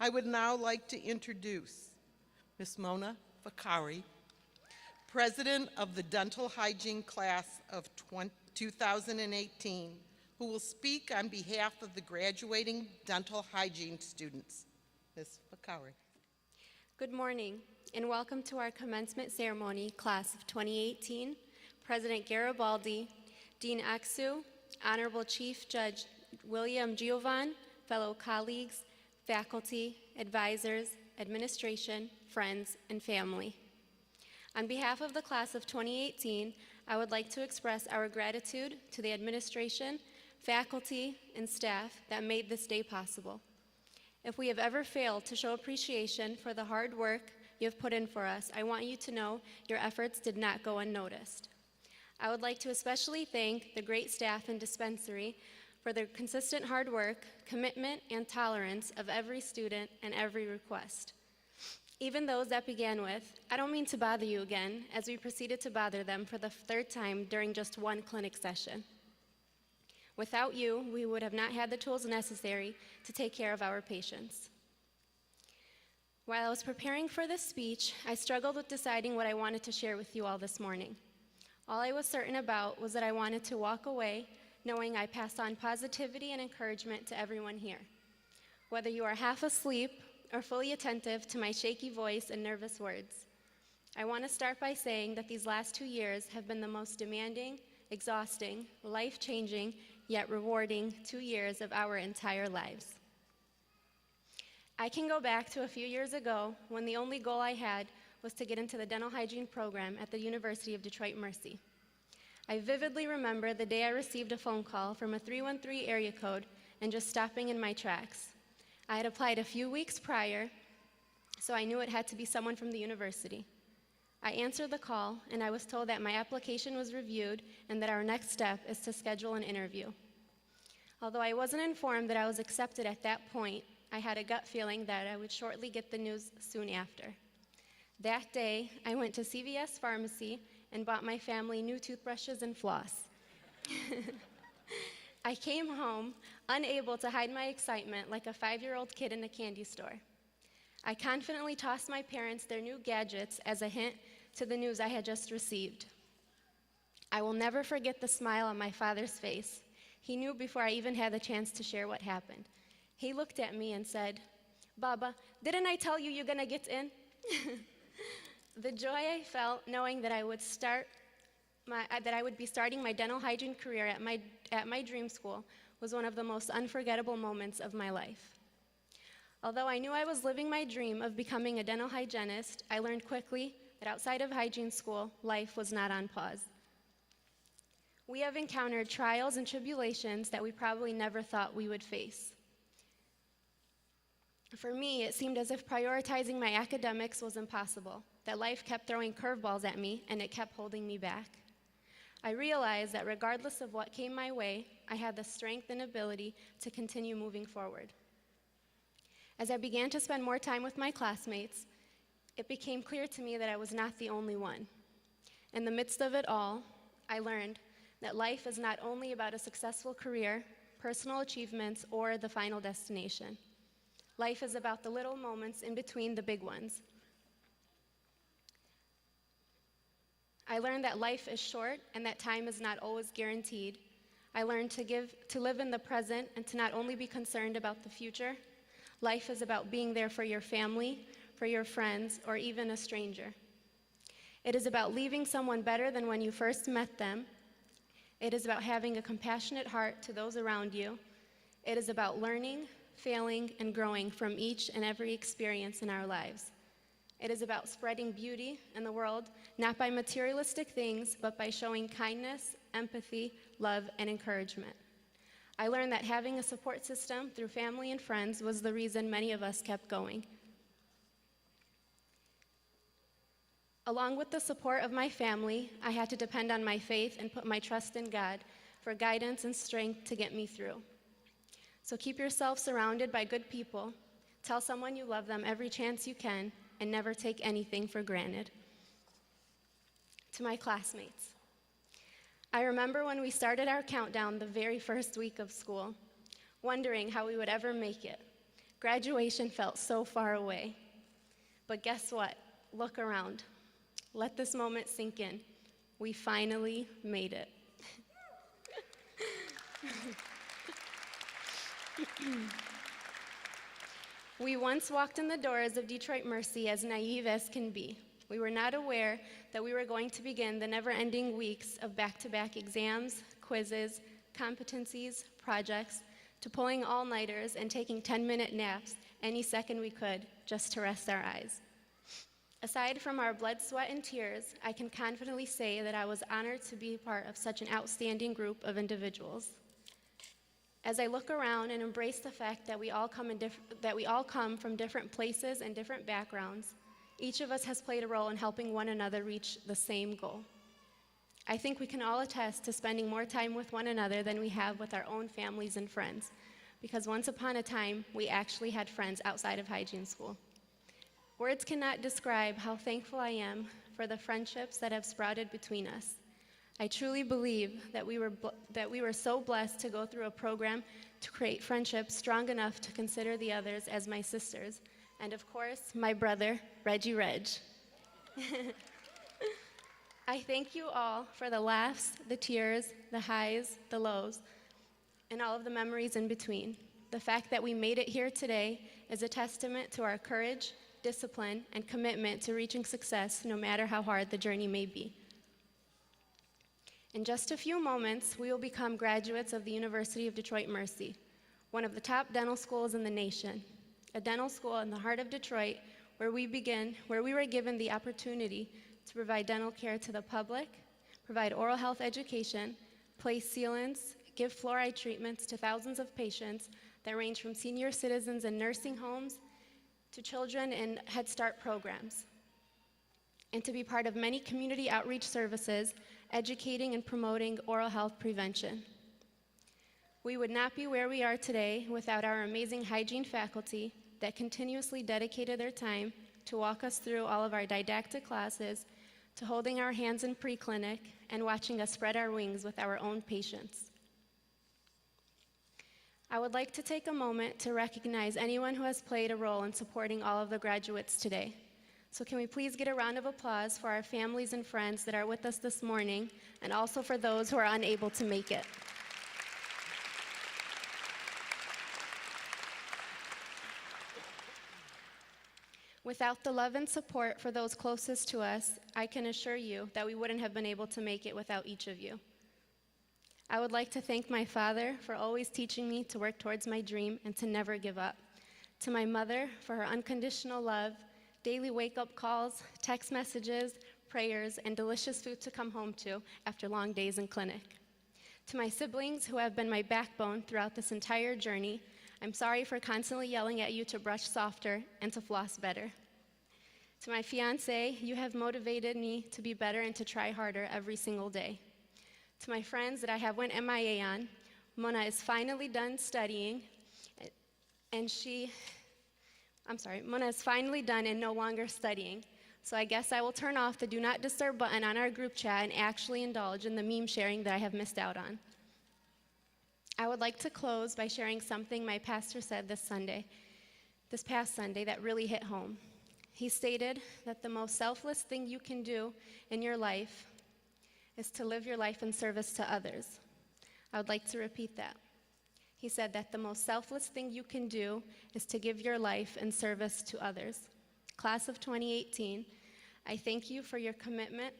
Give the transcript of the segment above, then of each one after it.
I would now like to introduce Ms. Mona Fakhoury, President of the Dental Hygiene Class of 2018, who will speak on behalf of the graduating dental hygiene students. Ms. Fakhoury. Good morning, and welcome to our commencement ceremony, class of 2018. President Garibaldi, Dean Aksu, Honorable Chief Judge William Giovan, fellow colleagues, faculty, advisors, administration, friends, and family. On behalf of the class of 2018, I would like to express our gratitude to the administration, faculty, and staff that made this day possible. If we have ever failed to show appreciation for the hard work you have put in for us, I want you to know your efforts did not go unnoticed. I would like to especially thank the great staff in dispensary for their consistent hard work, commitment, and tolerance of every student and every request. Even those that began with, "I don't mean to bother you again," as we proceeded to bother them for the third time during just one clinic session. Without you, we would have not had the tools necessary to take care of our patients. While I was preparing for this speech, I struggled with deciding what I wanted to share with you all this morning. All I was certain about was that I wanted to walk away knowing I passed on positivity and encouragement to everyone here. Whether you are half asleep or fully attentive to my shaky voice and nervous words, I want to start by saying that these last 2 years have been the most demanding, exhausting, life-changing, yet rewarding 2 years of our entire lives. I can go back to a few years ago when the only goal I had was to get into the dental hygiene program at the University of Detroit Mercy. I vividly remember the day I received a phone call from a 313 area code and just stopping in my tracks. I had applied a few weeks prior, so I knew it had to be someone from the university. I answered the call, and I was told that my application was reviewed and that our next step is to schedule an interview. Although I wasn't informed that I was accepted at that point, I had a gut feeling that I would shortly get the news soon after. That day, I went to CVS Pharmacy and bought my family new toothbrushes and floss. I came home unable to hide my excitement like a 5-year-old kid in a candy store. I confidently tossed my parents their new gadgets as a hint to the news I had just received. I will never forget the smile on my father's face. He knew before I even had the chance to share what happened. He looked at me and said, "Baba, didn't I tell you you're gonna get in?" The joy I felt knowing that I would be starting my dental hygiene career at my dream school was one of the most unforgettable moments of my life. Although I knew I was living my dream of becoming a dental hygienist, I learned quickly that outside of hygiene school, life was not on pause. We have encountered trials and tribulations that we probably never thought we would face. For me, it seemed as if prioritizing my academics was impossible, that life kept throwing curveballs at me and it kept holding me back. I realized that regardless of what came my way, I had the strength and ability to continue moving forward. As I began to spend more time with my classmates, it became clear to me that I was not the only one. In the midst of it all, I learned that life is not only about a successful career, personal achievements, or the final destination. Life is about the little moments in between the big ones. I learned that life is short and that time is not always guaranteed. I learned to live in the present and to not only be concerned about the future. Life is about being there for your family, for your friends, or even a stranger. It is about leaving someone better than when you first met them. It is about having a compassionate heart to those around you. It is about learning, failing, and growing from each and every experience in our lives. It is about spreading beauty in the world, not by materialistic things, but by showing kindness, empathy, love, and encouragement. I learned that having a support system through family and friends was the reason many of us kept going. Along with the support of my family, I had to depend on my faith and put my trust in God for guidance and strength to get me through. So keep yourself surrounded by good people, tell someone you love them every chance you can, and never take anything for granted. To my classmates, I remember when we started our countdown the very first week of school, wondering how we would ever make it. Graduation felt so far away. But guess what? Look around. Let this moment sink in. We finally made it. We once walked in the doors of Detroit Mercy as naive as can be. We were not aware that we were going to begin the never-ending weeks of back-to-back exams, quizzes, competencies, projects, to pulling all-nighters and taking 10-minute naps any second we could just to rest our eyes. Aside from our blood, sweat, and tears, I can confidently say that I was honored to be part of such an outstanding group of individuals. As I look around and embrace the fact that we all come from different places and different backgrounds, each of us has played a role in helping one another reach the same goal. I think we can all attest to spending more time with one another than we have with our own families and friends, because once upon a time, we actually had friends outside of hygiene school. Words cannot describe how thankful I am for the friendships that have sprouted between us. I truly believe that we were so blessed to go through a program to create friendships strong enough to consider the others as my sisters, and of course, my brother, Reggie Reg. I thank you all for the laughs, the tears, the highs, the lows, and all of the memories in between. The fact that we made it here today is a testament to our courage, discipline, and commitment to reaching success no matter how hard the journey may be. In just a few moments, we will become graduates of the University of Detroit Mercy, one of the top dental schools in the nation, a dental school in the heart of Detroit where we were given the opportunity to provide dental care to the public, provide oral health education, place sealants, give fluoride treatments to thousands of patients that range from senior citizens in nursing homes to children in Head Start programs, and to be part of many community outreach services educating and promoting oral health prevention. We would not be where we are today without our amazing hygiene faculty that continuously dedicated their time to walk us through all of our didactic classes, to holding our hands in pre-clinic and watching us spread our wings with our own patients. I would like to take a moment to recognize anyone who has played a role in supporting all of the graduates today. So can we please get a round of applause for our families and friends that are with us this morning, and also for those who are unable to make it. Without the love and support for those closest to us, I can assure you that we wouldn't have been able to make it without each of you. I would like to thank my father for always teaching me to work towards my dream and to never give up. To my mother for her unconditional love, daily wake-up calls, text messages, prayers, and delicious food to come home to after long days in clinic. To my siblings who have been my backbone throughout this entire journey, I'm sorry for constantly yelling at you to brush softer and to floss better. To my fiance, you have motivated me to be better and to try harder every single day. To my friends that I have went MIA on, Mona is finally done studying, Mona is finally done and no longer studying. So I guess I will turn off the do not disturb button on our group chat and actually indulge in the meme sharing that I have missed out on. I would like to close by sharing something my pastor said this past Sunday that really hit home. He stated that the most selfless thing you can do in your life is to live your life in service to others. I would like to repeat that. He said that the most selfless thing you can do is to give your life in service to others. Class of 2018, I thank you for your commitment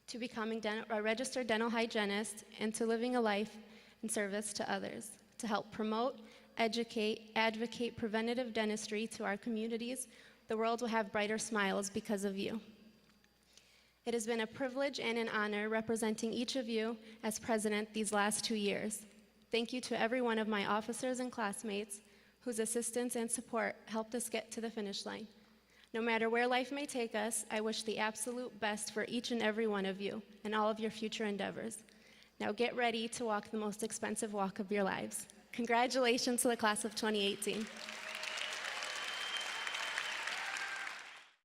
to becoming a registered dental hygienist and to living a life in service to others, to help promote, educate, advocate preventative dentistry to our communities. The world will have brighter smiles because of you. It has been a privilege and an honor representing each of you as president these last 2 years. Thank you to every one of my officers and classmates whose assistance and support helped us get to the finish line. No matter where life may take us, I wish the absolute best for each and every one of you and all of your future endeavors. Now get ready to walk the most expensive walk of your lives. Congratulations to the class of 2018.